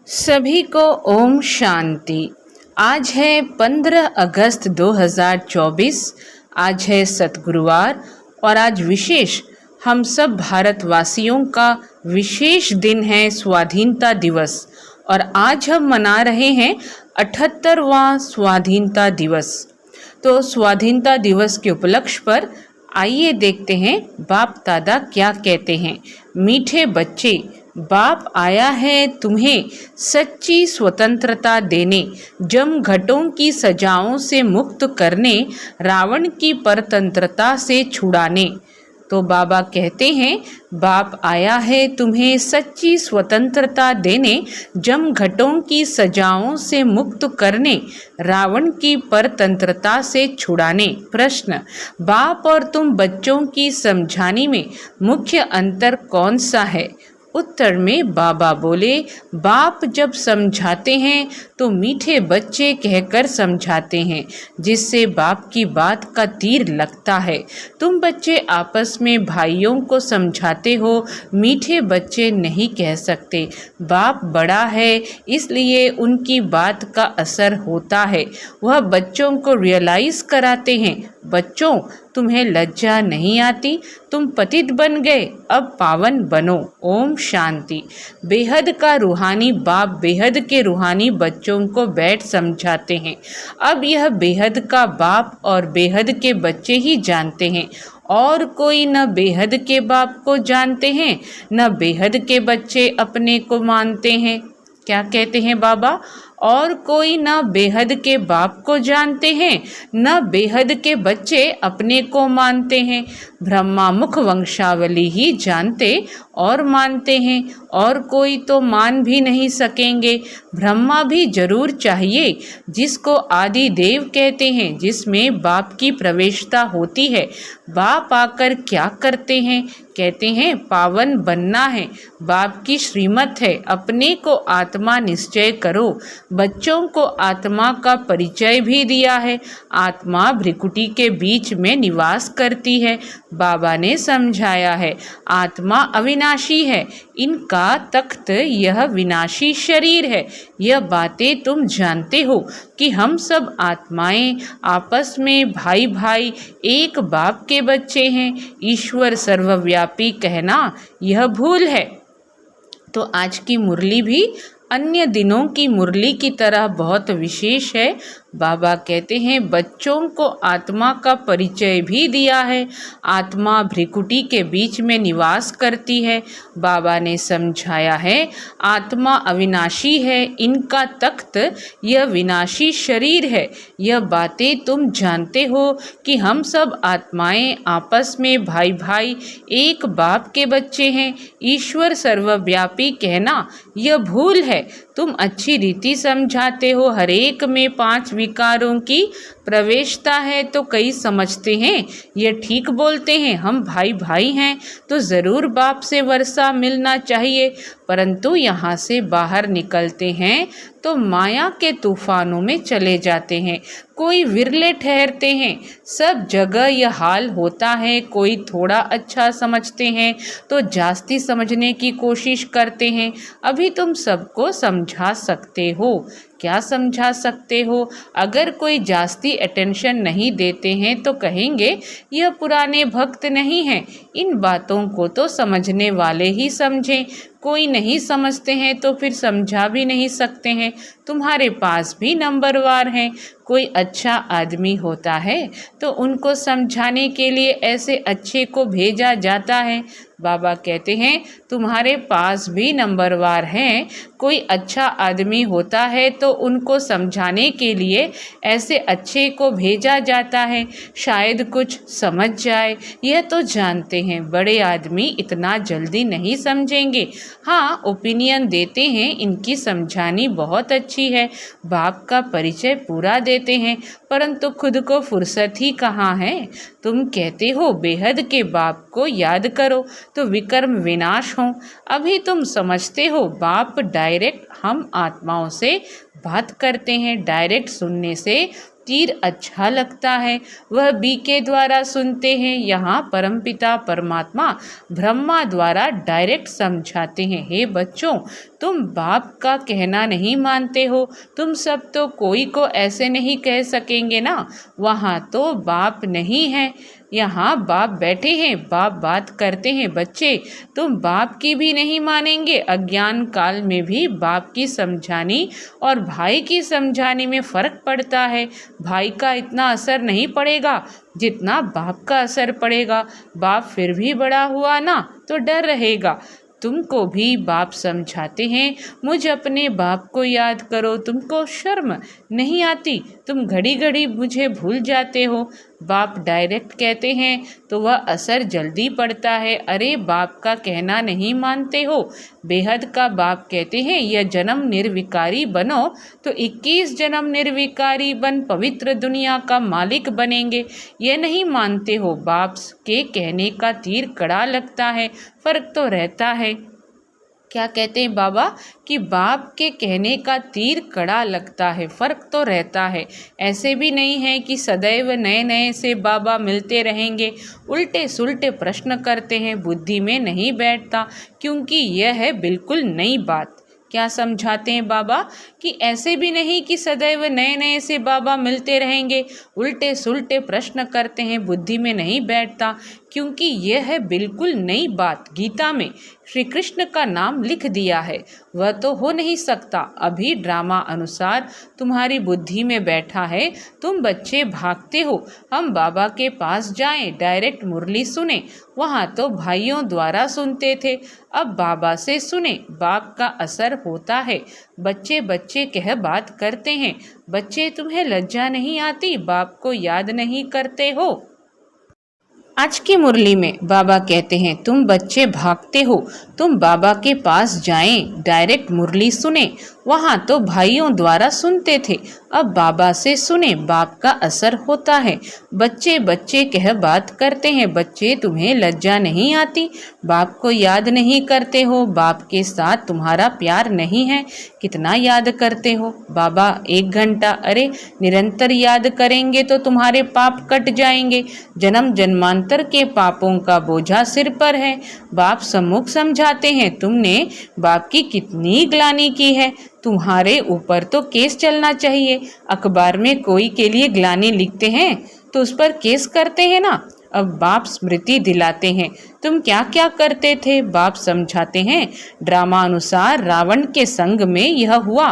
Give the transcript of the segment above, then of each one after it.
सभी को ओम शांति। आज है 15 अगस्त 2024। आज है सतगुरुवार और आज विशेष हम सब भारतवासियों का विशेष दिन है, स्वाधीनता दिवस। और आज हम मना रहे हैं 78वां स्वाधीनता दिवस। तो स्वाधीनता दिवस के उपलक्ष्य पर आइए देखते हैं बाप दादा क्या कहते हैं। मीठे बच्चे, बाप आया है तुम्हें सच्ची स्वतंत्रता देने, जमघटों की सजाओं से मुक्त करने, रावण की परतंत्रता से छुड़ाने। तो बाबा कहते हैं बाप आया है तुम्हें सच्ची स्वतंत्रता देने, जमघटों की सजाओं से मुक्त करने, रावण की परतंत्रता से छुड़ाने। प्रश्न, बाप और तुम बच्चों की समझाने में मुख्य अंतर कौन सा है? उत्तर में बाबा बोले, बाप जब समझाते हैं तो मीठे बच्चे कहकर समझाते हैं, जिससे बाप की बात का तीर लगता है। तुम बच्चे आपस में भाइयों को समझाते हो, मीठे बच्चे नहीं कह सकते। बाप बड़ा है इसलिए उनकी बात का असर होता है, वह बच्चों को रियलाइज कराते हैं। बच्चों, तुम्हें लज्जा नहीं आती? तुम पतित बन गए, अब पावन बनो। ओम शांति। बेहद का रूहानी बाप बेहद के रूहानी बच्चों को बैठ समझाते हैं। अब यह बेहद का बाप और बेहद के बच्चे ही जानते हैं, और कोई न बेहद के बाप को जानते हैं न बेहद के बच्चे अपने को मानते हैं। क्या कहते हैं बाबा? और कोई न बेहद के बाप को जानते हैं न बेहद के बच्चे अपने को मानते हैं। ब्रह्मा मुख वंशावली ही जानते और मानते हैं, और कोई तो मान भी नहीं सकेंगे। ब्रह्मा भी जरूर चाहिए, जिसको आदि देव कहते हैं, जिसमें बाप की प्रवेशता होती है। बाप आकर क्या करते हैं? कहते हैं पावन बनना है, बाप की श्रीमत है, अपने को आत्मा निश्चय करो। बच्चों को आत्मा का परिचय भी दिया है। आत्मा भ्रिकुटी के बीच में निवास करती है। बाबा ने समझाया है आत्मा अविनाशी है, इनका तख्त यह विनाशी शरीर है। यह बातें तुम जानते हो कि हम सब आत्माएं आपस में भाई भाई एक बाप के बच्चे हैं। ईश्वर सर्वव्यापी कहना यह भूल है। तो आज की मुरली भी अन्य दिनों की मुरली की तरह बहुत विशेष है। बाबा कहते हैं बच्चों को आत्मा का परिचय भी दिया है। आत्मा भ्रिकुटी के बीच में निवास करती है। बाबा ने समझाया है आत्मा अविनाशी है, इनका तख्त यह विनाशी शरीर है। यह बातें तुम जानते हो कि हम सब आत्माएं आपस में भाई भाई एक बाप के बच्चे हैं। ईश्वर सर्वव्यापी कहना यह भूल है। तुम अच्छी रीति समझाते हो, हरेक में 5 विकारों की प्रवेशता है, तो कई समझते हैं ये ठीक बोलते हैं, हम भाई भाई हैं तो ज़रूर बाप से वर्षा मिलना चाहिए। परंतु यहाँ से बाहर निकलते हैं तो माया के तूफानों में चले जाते हैं। कोई विरले ठहरते हैं, सब जगह यह हाल होता है। कोई थोड़ा अच्छा समझते हैं तो जास्ती समझने की कोशिश करते हैं। अभी तुम सबको समझा सकते हो। क्या समझा सकते हो? अगर कोई जास्ती अटेंशन नहीं देते हैं तो कहेंगे यह पुराने भक्त नहीं हैं। इन बातों को तो समझने वाले ही समझें। कोई नहीं समझते हैं तो फिर समझा भी नहीं सकते हैं। तुम्हारे पास भी नंबरवार हैं। कोई अच्छा आदमी होता है तो उनको समझाने के लिए ऐसे अच्छे को भेजा जाता है। बाबा कहते हैं तुम्हारे पास भी नंबरवार हैं। कोई अच्छा आदमी होता है तो उनको समझाने के लिए ऐसे अच्छे को भेजा जाता है, शायद कुछ समझ जाए। यह तो जानते हैं बड़े आदमी इतना जल्दी नहीं समझेंगे। हाँ, ओपिनियन देते हैं, इनकी समझानी बहुत अच्छी है, बाप का परिचय पूरा देते हैं, परंतु खुद को फुर्सत ही कहाँ है। तुम कहते हो बेहद के बाप को याद करो तो विकर्म विनाश हो। अभी तुम समझते हो बाप डायरेक्ट हम आत्माओं से बात करते हैं। डायरेक्ट सुनने से तीर अच्छा लगता है, वह बी के द्वारा सुनते हैं। यहाँ परमपिता परमात्मा ब्रह्मा द्वारा डायरेक्ट समझाते हैं। हे बच्चों, तुम बाप का कहना नहीं मानते हो। तुम सब तो कोई को ऐसे नहीं कह सकेंगे ना, वहाँ तो बाप नहीं है, यहाँ बाप बैठे हैं, बाप बात करते हैं। बच्चे, तुम बाप की भी नहीं मानेंगे। अज्ञान काल में भी बाप की समझानी और भाई की समझानी में फ़र्क पड़ता है। भाई का इतना असर नहीं पड़ेगा जितना बाप का असर पड़ेगा। बाप फिर भी बड़ा हुआ ना तो डर रहेगा। तुमको भी बाप समझाते हैं, मुझ अपने बाप को याद करो। तुमको शर्म नहीं आती? तुम घड़ी घड़ी मुझे भूल जाते हो। बाप डायरेक्ट कहते हैं तो वह असर जल्दी पड़ता है। अरे बाप का कहना नहीं मानते हो। बेहद का बाप कहते हैं यह जन्म निर्विकारी बनो तो 21 जन्म निर्विकारी बन पवित्र दुनिया का मालिक बनेंगे। यह नहीं मानते हो। बाप के कहने का तीर कड़ा लगता है, फर्क तो रहता है। क्या कहते हैं बाबा कि बाप के कहने का तीर कड़ा लगता है, फ़र्क तो रहता है। ऐसे भी नहीं है कि सदैव नए नए से बाबा मिलते रहेंगे। उल्टे सुलटे प्रश्न करते हैं, बुद्धि में नहीं बैठता, क्योंकि यह है बिल्कुल नई बात। क्या समझाते हैं बाबा कि ऐसे भी नहीं कि सदैव नए नए से बाबा मिलते रहेंगे। उल्टे सुलटे प्रश्न करते हैं, बुद्धि में नहीं बैठता, क्योंकि यह है बिल्कुल नई बात। गीता में श्री कृष्ण का नाम लिख दिया है, वह तो हो नहीं सकता। अभी ड्रामा अनुसार तुम्हारी बुद्धि में बैठा है। तुम बच्चे भागते हो हम बाबा के पास जाएं, डायरेक्ट मुरली सुने। वहाँ तो भाइयों द्वारा सुनते थे, अब बाबा से सुने। बाप का असर होता है। बच्चे बच्चे कह बात करते हैं। बच्चे, तुम्हें लज्जा नहीं आती? बाप को याद नहीं करते हो? आज की मुरली में बाबा कहते हैं तुम बच्चे भागते हो, तुम बाबा के पास जाएं, डायरेक्ट मुरली सुने। वहाँ तो भाइयों द्वारा सुनते थे, अब बाबा से सुने। बाप का असर होता है। बच्चे बच्चे कह बात करते हैं। बच्चे, तुम्हें लज्जा नहीं आती? बाप को याद नहीं करते हो? बाप के साथ तुम्हारा प्यार नहीं है? कितना याद करते हो? बाबा 1 घंटा। अरे निरंतर याद करेंगे तो तुम्हारे पाप कट जाएंगे। जन्म जन्मांतर के पापों का बोझा सिर पर है। बाप सम्मुख समझाते हैं, तुमने बाप की कितनी ग्लानि की है। तुम्हारे ऊपर तो केस चलना चाहिए। अखबार में कोई के लिए ग्लानि लिखते हैं तो उस पर केस करते हैं ना। अब बाप स्मृति दिलाते हैं, तुम क्या क्या करते थे। बाप समझाते हैं, ड्रामा अनुसार रावण के संग में यह हुआ।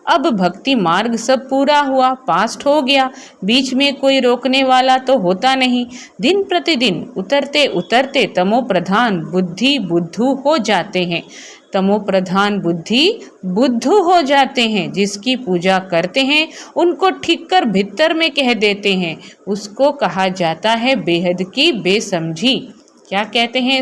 अब भक्ति मार्ग सब पूरा हुआ, पास्ट हो गया। बीच में कोई रोकने वाला तो होता नहीं। दिन प्रतिदिन उतरते उतरते तमो प्रधान बुद्धि बुद्धू हो जाते हैं। तमो प्रधान बुद्धि बुद्धू हो जाते हैं। जिसकी पूजा करते हैं उनको ठीक कर भीतर में कह देते हैं। उसको कहा जाता है बेहद की बेसमझी। क्या कहते हैं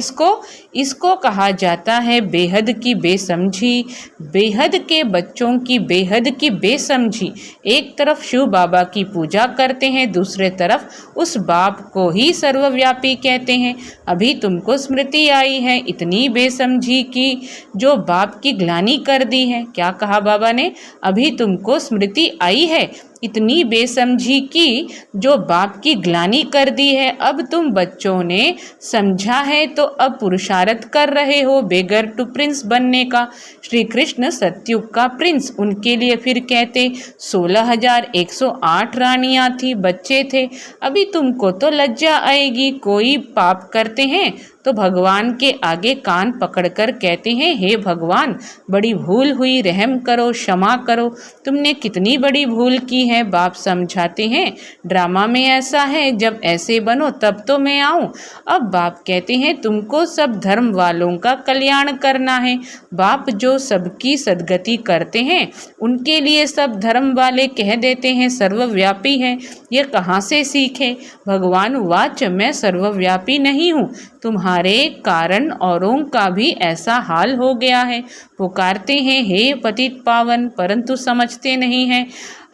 इसको कहा जाता है बेहद की बेसमझी। बेहद के बच्चों की बेहद की बेसमझी। एक तरफ शिव बाबा की पूजा करते हैं, दूसरे तरफ उस बाप को ही सर्वव्यापी कहते हैं। अभी तुमको स्मृति आई है इतनी बेसमझी की जो बाप की ग्लानि कर दी है। क्या कहा बाबा ने? अभी तुमको स्मृति आई है इतनी बेसमझी की जो बाप की ग्लानि कर दी है। अब तुम बच्चों ने समझा है तो अब पुरुषार्थ कर रहे हो बेगर टू प्रिंस बनने का। श्री कृष्ण सतयुग का प्रिंस, उनके लिए फिर कहते 16,108 रानियां थी, बच्चे थे। अभी तुमको तो लज्जा आएगी। कोई पाप करते हैं तो भगवान के आगे कान पकड़कर कहते हैं, हे भगवान बड़ी भूल हुई, रहम करो, क्षमा करो। तुमने कितनी बड़ी भूल की है। बाप समझाते हैं, ड्रामा में ऐसा है, जब ऐसे बनो तब तो मैं आऊं। अब बाप कहते हैं तुमको सब धर्म वालों का कल्याण करना है। बाप जो सबकी सद्गति करते हैं उनके लिए सब धर्म वाले कह देते हैं सर्वव्यापी है। ये कहाँ से सीखे? भगवान वाच, मैं सर्वव्यापी नहीं हूँ, तुम्हारे कारण औरों का भी ऐसा हाल हो गया है। पुकारते हैं हे पतित पावन, परंतु समझते नहीं हैं।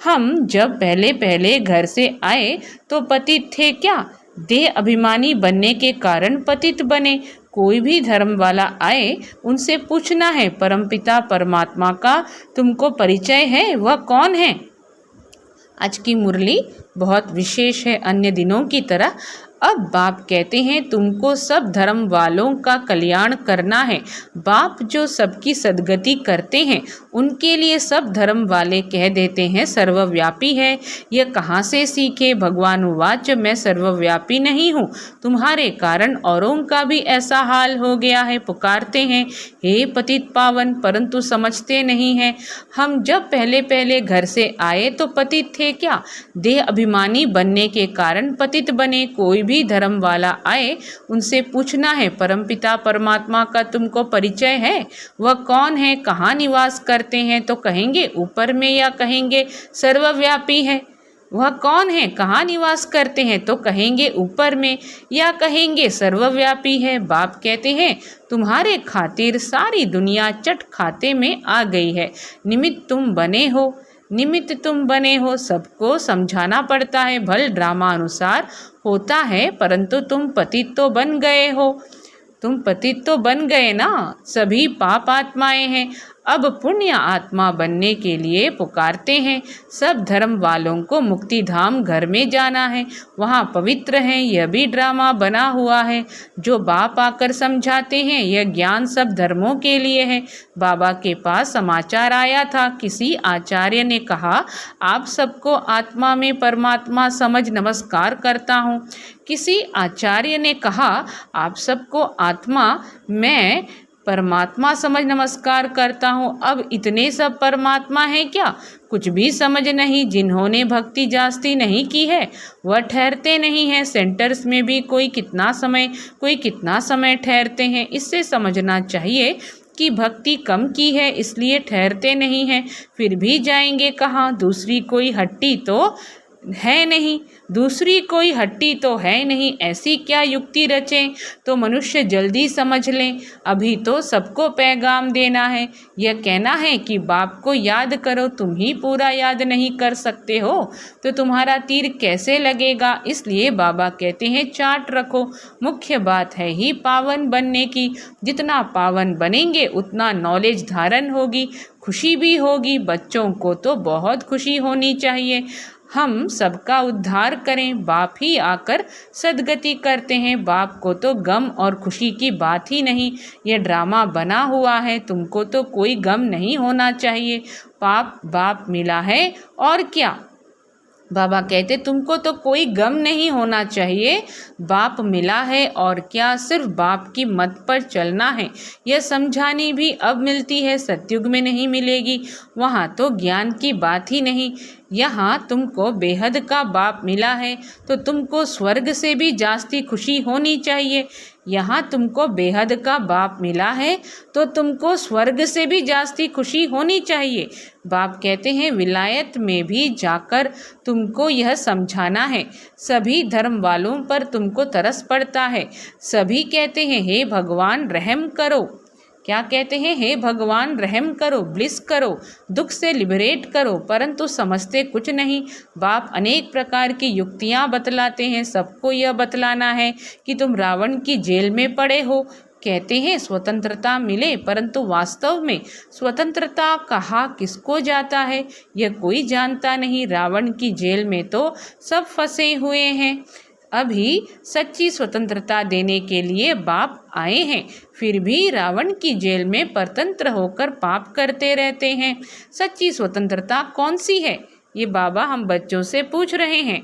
हम जब पहले पहले घर से आए तो पतित थे क्या? देह अभिमानी बनने के कारण पतित बने। कोई भी धर्म वाला आए उनसे पूछना है परमपिता परमात्मा का तुमको परिचय है, वह कौन है? आज की मुरली बहुत विशेष है अन्य दिनों की तरह। अब बाप कहते हैं तुमको सब धर्म वालों का कल्याण करना है। बाप जो सबकी सद्गति करते हैं उनके लिए सब धर्म वाले कह देते हैं सर्वव्यापी है। यह कहाँ से सीखे? भगवान उवाच मैं सर्वव्यापी नहीं हूँ, तुम्हारे कारण औरों का भी ऐसा हाल हो गया है। पुकारते हैं हे पतित पावन, परंतु समझते नहीं हैं। हम जब पहले पहले घर से आए तो पतित थे क्या? देह अभिमानी बनने के कारण पतित बने। कोई भी धर्म वाला आए उनसे पूछना है परमपिता परमात्मा का तुमको परिचय है? वह कौन है, कहाँ निवास करते हैं? तो कहेंगे ऊपर में, या कहेंगे सर्वव्यापी है। वह कौन है, कहाँ निवास करते हैं? तो कहेंगे ऊपर में, या कहेंगे सर्वव्यापी है। बाप कहते हैं तुम्हारे खातिर सारी दुनिया चट खाते में आ गई है। निमित्त तुम बने हो, सबको समझाना पड़ता है। भल ड्रामा अनुसार होता है, परंतु तुम पतित तो बन गए ना। सभी पाप आत्माएं हैं, अब पुण्य आत्मा बनने के लिए पुकारते हैं। सब धर्म वालों को मुक्ति धाम घर में जाना है, वहाँ पवित्र हैं। यह भी ड्रामा बना हुआ है जो बाप आकर समझाते हैं। यह ज्ञान सब धर्मों के लिए है। बाबा के पास समाचार आया था, किसी आचार्य ने कहा आप सबको आत्मा में परमात्मा समझ नमस्कार करता हूँ। किसी आचार्य ने कहा आप सबको आत्मा में परमात्मा समझ नमस्कार करता हूँ। अब इतने सब परमात्मा हैं क्या? कुछ भी समझ नहीं। जिन्होंने भक्ति जास्ती नहीं की है वह ठहरते नहीं हैं। सेंटर्स में भी कोई कितना समय ठहरते हैं। इससे समझना चाहिए कि भक्ति कम की है इसलिए ठहरते नहीं हैं। फिर भी जाएंगे कहाँ? दूसरी कोई हट्टी तो है नहीं। ऐसी क्या युक्ति रचें तो मनुष्य जल्दी समझ लें। अभी तो सबको पैगाम देना है। यह कहना है कि बाप को याद करो। तुम ही पूरा याद नहीं कर सकते हो तो तुम्हारा तीर कैसे लगेगा? इसलिए बाबा कहते हैं चार्ट रखो। मुख्य बात है ही पावन बनने की। जितना पावन बनेंगे उतना नॉलेज धारण होगी, खुशी भी होगी। बच्चों को तो बहुत खुशी होनी चाहिए। हम सबका उद्धार करें। बाप ही आकर सद्गति करते हैं। बाप को तो गम और खुशी की बात ही नहीं। यह ड्रामा बना हुआ है। तुमको तो कोई गम नहीं होना चाहिए। बाप मिला है और क्या? बाबा कहते तुमको तो कोई गम नहीं होना चाहिए। बाप मिला है और क्या? सिर्फ बाप की मत पर चलना है। यह समझानी भी अब मिलती है, सतयुग में नहीं मिलेगी। वहाँ तो ज्ञान की बात ही नहीं। यहाँ तुमको बेहद का बाप मिला है तो तुमको स्वर्ग से भी जास्ती खुशी होनी चाहिए। यहाँ तुमको बेहद का बाप मिला है तो तुमको स्वर्ग से भी जास्ती खुशी होनी चाहिए। बाप कहते हैं विलायत में भी जाकर तुमको यह समझाना है। सभी धर्म वालों पर तुमको तरस पड़ता है। सभी कहते हैं हे भगवान रहम करो। क्या कहते हैं? हे भगवान रहम करो, ब्लिस करो, दुख से लिबरेट करो, परंतु समझते कुछ नहीं। बाप अनेक प्रकार की युक्तियाँ बतलाते हैं। सबको यह बतलाना है कि तुम रावण की जेल में पड़े हो। कहते हैं स्वतंत्रता मिले, परंतु वास्तव में स्वतंत्रता कहा किसको जाता है यह कोई जानता नहीं। रावण की जेल में तो सब फंसे हुए हैं। अभी सच्ची स्वतंत्रता देने के लिए बाप आए हैं, फिर भी रावण की जेल में परतंत्र होकर पाप करते रहते हैं। सच्ची स्वतंत्रता कौन सी है? ये बाबा हम बच्चों से पूछ रहे हैं।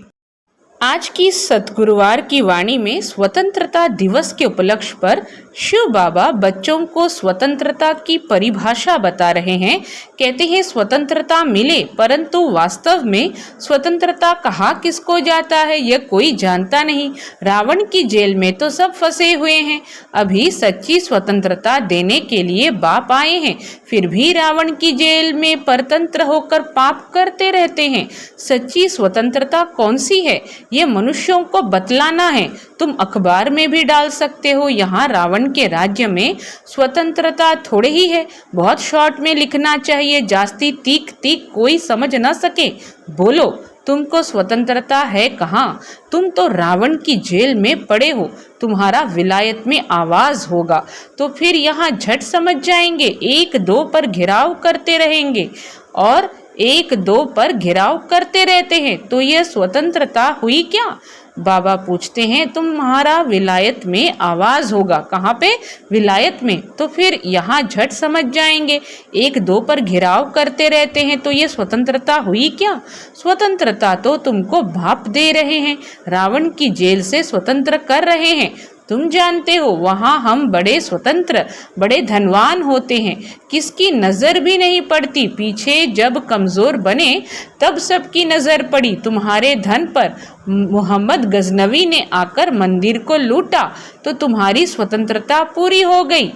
आज की सतगुरुवार की वाणी में स्वतंत्रता दिवस के उपलक्ष्य पर शिव बाबा बच्चों को स्वतंत्रता की परिभाषा बता रहे हैं। कहते हैं स्वतंत्रता मिले, परंतु वास्तव में स्वतंत्रता कहा किसको जाता है यह कोई जानता नहीं। रावण की जेल में तो सब फंसे हुए हैं। अभी सच्ची स्वतंत्रता देने के लिए बाप आए हैं, फिर भी रावण की जेल में परतंत्र होकर पाप करते रहते हैं। सच्ची स्वतंत्रता कौन सी है ये मनुष्यों को बतलाना है। तुम अखबार में भी डाल सकते हो। यहाँ रावण के राज्य में स्वतंत्रता थोड़े ही है। बहुत शॉर्ट में लिखना चाहिए, जास्ती तीख कोई समझ ना सके। बोलो तुमको स्वतंत्रता है कहाँ? तुम तो रावण की जेल में पड़े हो। तुम्हारा विलायत में आवाज होगा तो फिर यहाँ झट समझ जाएंगे। 1-2 पर घिराव करते रहेंगे और 1-2 पर घिराव करते रहते हैं तो यह स्वतंत्रता हुई क्या? बाबा पूछते हैं तुम्हारा विलायत में आवाज होगा, कहाँ पे? विलायत में। तो फिर यहाँ झट समझ जाएंगे, एक दो पर घिराव करते रहते हैं तो ये स्वतंत्रता हुई क्या? स्वतंत्रता तो तुमको बाप दे रहे हैं, रावण की जेल से स्वतंत्र कर रहे हैं। तुम जानते हो वहाँ हम बड़े स्वतंत्र, बड़े धनवान होते हैं, किसकी नजर भी नहीं पड़ती। पीछे जब कमजोर बने तब सबकी नजर पड़ी तुम्हारे धन पर। मोहम्मद गजनवी ने आकर मंदिर को लूटा तो तुम्हारी स्वतंत्रता पूरी हो गई।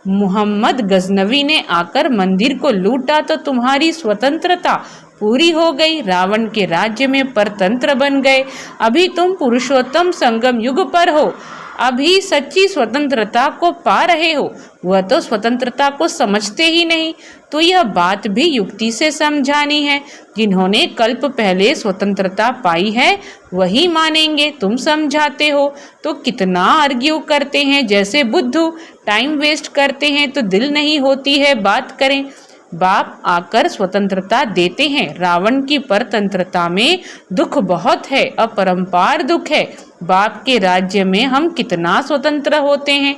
मोहम्मद गजनवी ने आकर मंदिर को लूटा तो तुम्हारी स्वतंत्रता पूरी हो गई। रावण के राज्य में परतंत्र बन गए। अभी तुम पुरुषोत्तम संगम युग पर हो, अभी सच्ची स्वतंत्रता को पा रहे हो। वह तो स्वतंत्रता को समझते ही नहीं। तो यह बात भी युक्ति से समझानी है। जिन्होंने कल्प पहले स्वतंत्रता पाई है वही मानेंगे। तुम समझाते हो तो कितना आर्ग्यू करते हैं, जैसे बुद्धू। टाइम वेस्ट करते हैं तो दिल नहीं होती है बात करें। बाप आकर स्वतंत्रता देते हैं। रावण की परतंत्रता में दुख बहुत है, अपरंपार दुख है। बाप के राज्य में हम कितना स्वतंत्र होते हैं,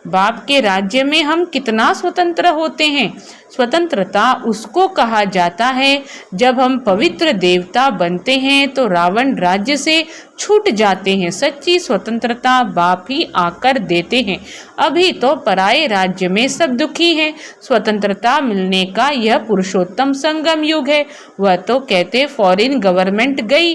बाप के राज्य में हम कितना स्वतंत्र होते हैं। स्वतंत्रता उसको कहा जाता है जब हम पवित्र देवता बनते हैं तो रावण राज्य से छूट जाते हैं। सच्ची स्वतंत्रता बाप ही आकर देते हैं। अभी तो पराये राज्य में सब दुखी हैं। स्वतंत्रता मिलने का यह पुरुषोत्तम संगम युग है। वह तो कहते फॉरेन गवर्नमेंट गई,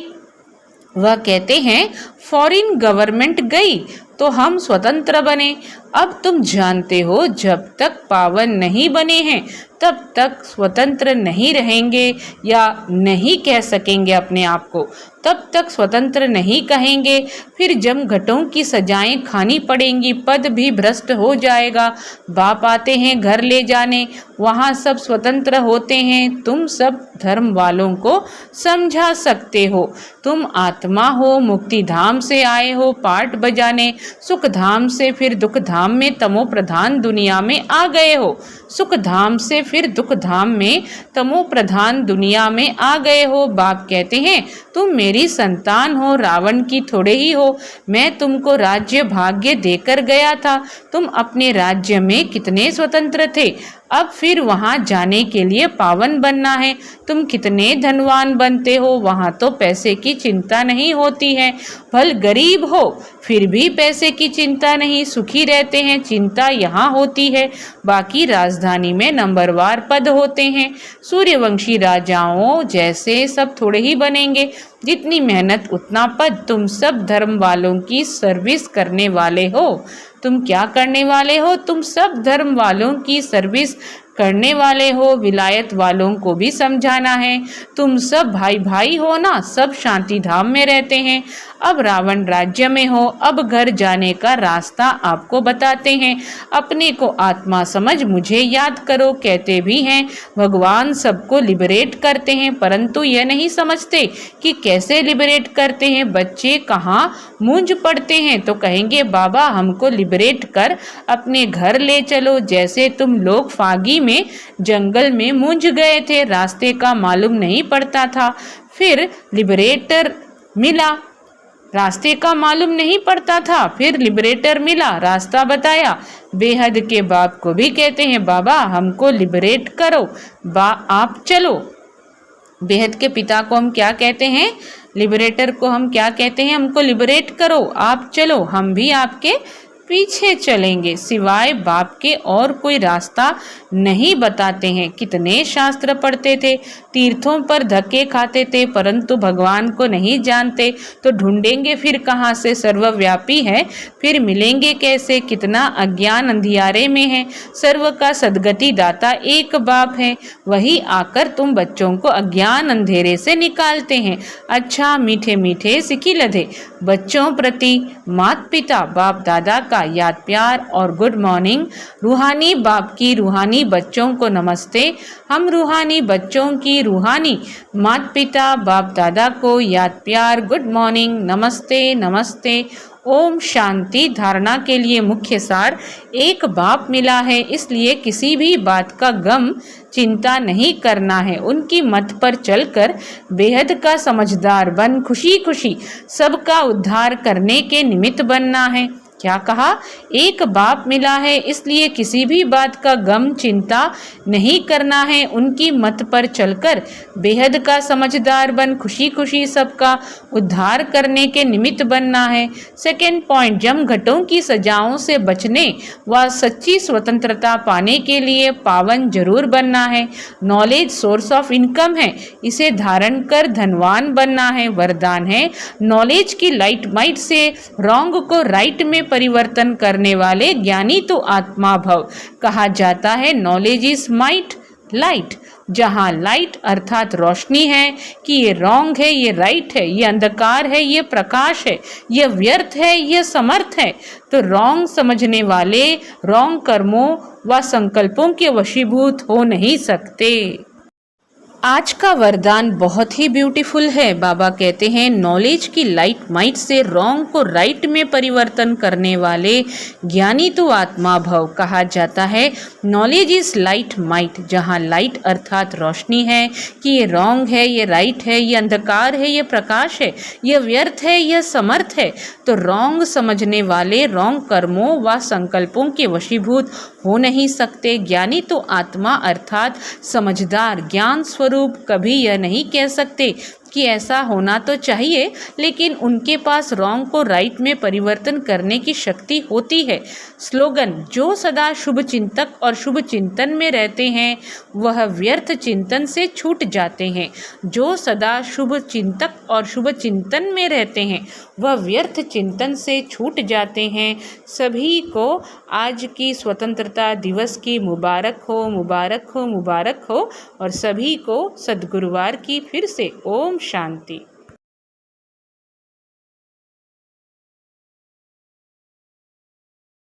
वह कहते हैं फॉरेन गवर्नमेंट गई तो हम स्वतंत्र बने। अब तुम जानते हो जब तक पावन नहीं बने हैं तब तक स्वतंत्र नहीं रहेंगे या नहीं कह सकेंगे अपने आप को, तब तक स्वतंत्र नहीं कहेंगे। फिर जब घटों की सजाएं खानी पड़ेंगी, पद भी भ्रष्ट हो जाएगा। बाप आते हैं घर ले जाने, वहाँ सब स्वतंत्र होते हैं। तुम सब धर्म वालों को समझा सकते हो। तुम आत्मा हो, मुक्ति धाम से आए हो पाठ बजाने, सुख धाम से फिर दुख धाम में तमो प्रधान दुनिया में आ गए हो। सुख धाम से फिर दुख धाम में तमो प्रधान दुनिया में आ गए हो। बाप कहते हैं तुम मेरी संतान हो, रावण की थोड़े ही हो। मैं तुमको राज्य भाग्य देकर गया था, तुम अपने राज्य में कितने स्वतंत्र थे। अब फिर वहाँ जाने के लिए पावन बनना है। तुम कितने धनवान बनते हो, वहाँ तो पैसे की चिंता नहीं होती है। भल गरीब हो फिर भी पैसे की चिंता नहीं, सुखी रहते हैं। चिंता यहाँ होती है। बाकी राजधानी में नंबरवार पद होते हैं। सूर्यवंशी राजाओं जैसे सब थोड़े ही बनेंगे। जितनी मेहनत उतना पद। तुम सब धर्म वालों की सर्विस करने वाले हो। तुम क्या करने वाले हो? तुम सब धर्म वालों की सर्विस करने वाले हो। विलायत वालों को भी समझाना है। तुम सब भाई भाई हो ना, सब शांति धाम में रहते हैं। अब रावण राज्य में हो। अब घर जाने का रास्ता आपको बताते हैं। अपने को आत्मा समझ मुझे याद करो कहते भी हैं। भगवान सबको लिबरेट करते हैं, परंतु यह नहीं समझते कि कैसे लिबरेट करते हैं। बच्चे कहाँ मूंझ पड़ते हैं तो कहेंगे बाबा हमको लिबरेट कर अपने घर ले चलो। जैसे तुम लोग फागी में जंगल में मूंझ गए थे, रास्ते का मालूम नहीं पड़ता था, फिर लिबरेटर मिला, रास्ते का मालूम नहीं पड़ता था, फिर लिबरेटर मिला, रास्ता बताया। बेहद के बाप को भी कहते हैं बाबा हमको लिबरेट करो, आप चलो। बेहद के पिता को हम क्या कहते हैं? लिबरेटर को हम क्या कहते हैं? हमको लिबरेट करो, आप चलो, हम भी आपके पीछे चलेंगे। सिवाय बाप के और कोई रास्ता नहीं बताते हैं। कितने शास्त्र पढ़ते थे, तीर्थों पर धक्के खाते थे, परंतु भगवान को नहीं जानते तो ढूंढेंगे फिर कहाँ से? सर्वव्यापी है फिर मिलेंगे कैसे? कितना अज्ञान अंधियारे में है। सर्व का सद्गति दाता एक बाप है, वही आकर तुम बच्चों को अज्ञान अंधेरे से निकालते हैं। अच्छा मीठे मीठे सिकी लधे बच्चों प्रति मात पिता बाप दादा सबका याद प्यार और गुड मॉर्निंग। रूहानी बाप की रूहानी बच्चों को नमस्ते। हम रूहानी बच्चों की रूहानी माता पिता बाप दादा को याद प्यार गुड मॉर्निंग, नमस्ते नमस्ते। ओम शांति। धारणा के लिए मुख्य सार, एक बाप मिला है इसलिए किसी भी बात का गम चिंता नहीं करना है। उनकी मत पर चलकर बेहद का समझदार बन खुशी खुशी सबका उद्धार करने के निमित्त बनना है। क्या कहा? एक बाप मिला है इसलिए किसी भी बात का गम चिंता नहीं करना है। उनकी मत पर चलकर बेहद का समझदार बन खुशी खुशी सबका उद्धार करने के निमित्त बनना है। सेकेंड पॉइंट, जमघटों की सजाओं से बचने व सच्ची स्वतंत्रता पाने के लिए पावन जरूर बनना है। नॉलेज सोर्स ऑफ इनकम है, इसे धारण कर धनवान बनना है। वरदान है, नॉलेज की लाइट माइट से रॉन्ग को राइट में परिवर्तन करने वाले ज्ञानी तो आत्मा भव। कहा जाता है नॉलेज इज माइट लाइट। जहाँ लाइट अर्थात रोशनी है कि ये रॉन्ग है, ये राइट है, ये अंधकार है, ये प्रकाश है, ये व्यर्थ है, ये समर्थ है, तो रॉन्ग समझने वाले रॉन्ग कर्मों व संकल्पों के वशीभूत हो नहीं सकते। आज का वरदान बहुत ही ब्यूटीफुल है। बाबा कहते हैं नॉलेज की लाइट माइट से रॉन्ग को राइट में परिवर्तन करने वाले ज्ञानी तो आत्मा भव। कहा जाता है नॉलेज इज लाइट माइट। जहाँ लाइट अर्थात रोशनी है कि ये रॉन्ग है, ये राइट है, ये अंधकार है, ये प्रकाश है, ये व्यर्थ है, ये समर्थ है, तो रॉन्ग समझने वाले रॉन्ग कर्मों व संकल्पों के वशीभूत हो नहीं सकते। ज्ञानी तो आत्मा अर्थात समझदार ज्ञान स्वरूप कभी यह नहीं कह सकते कि ऐसा होना तो चाहिए, लेकिन उनके पास रॉन्ग को राइट में परिवर्तन करने की शक्ति होती है। स्लोगन, जो सदा शुभ चिंतक और शुभ चिंतन में रहते हैं वह व्यर्थ चिंतन से छूट जाते हैं। जो सदा शुभ चिंतक और शुभ चिंतन में रहते हैं वह व्यर्थ चिंतन से छूट जाते हैं। सभी को आज की स्वतंत्रता दिवस की मुबारक हो, मुबारक हो, मुबारक हो, और सभी को सद्गुरुवार की फिर से ओम शांति।